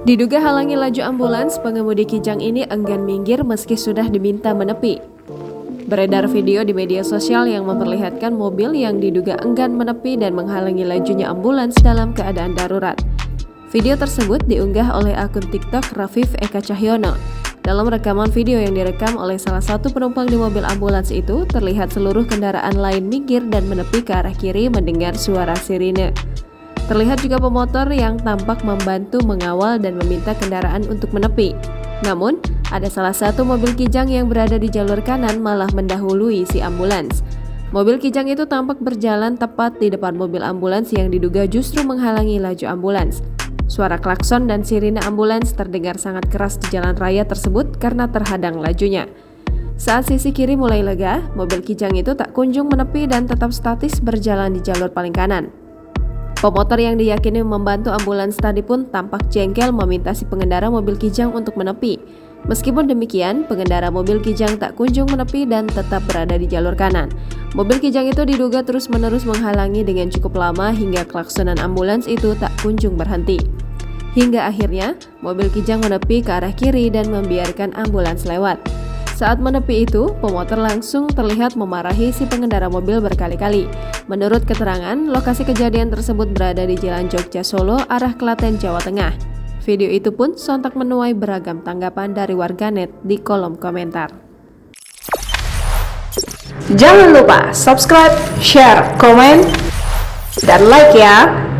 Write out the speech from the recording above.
Diduga halangi laju ambulans, pengemudi Kijang ini enggan minggir meski sudah diminta menepi. Beredar video di media sosial yang memperlihatkan mobil yang diduga enggan menepi dan menghalangi lajunya ambulans dalam keadaan darurat. Video tersebut diunggah oleh akun TikTok Rafif Eka Cahyono. Dalam rekaman video yang direkam oleh salah satu penumpang di mobil ambulans itu, terlihat seluruh kendaraan lain minggir dan menepi ke arah kiri mendengar suara sirine. Terlihat juga pemotor yang tampak membantu mengawal dan meminta kendaraan untuk menepi. Namun, ada salah satu mobil Kijang yang berada di jalur kanan malah mendahului si ambulans. Mobil Kijang itu tampak berjalan tepat di depan mobil ambulans yang diduga justru menghalangi laju ambulans. Suara klakson dan sirine ambulans terdengar sangat keras di jalan raya tersebut karena terhadang lajunya. Saat sisi kiri mulai lega, mobil Kijang itu tak kunjung menepi dan tetap statis berjalan di jalur paling kanan. Pemotor yang diyakini membantu ambulans tadi pun tampak jengkel meminta si pengendara mobil Kijang untuk menepi. Meskipun demikian, pengendara mobil Kijang tak kunjung menepi dan tetap berada di jalur kanan. Mobil Kijang itu diduga terus-menerus menghalangi dengan cukup lama hingga klaksonan ambulans itu tak kunjung berhenti. Hingga akhirnya, mobil Kijang menepi ke arah kiri dan membiarkan ambulans lewat. Saat menepi itu, pemotor langsung terlihat memarahi si pengendara mobil berkali-kali. Menurut keterangan, lokasi kejadian tersebut berada di Jalan Jogja Solo, arah Klaten, Jawa Tengah. Video itu pun sontak menuai beragam tanggapan dari warganet di kolom komentar. Jangan lupa subscribe, share, komen, dan like ya!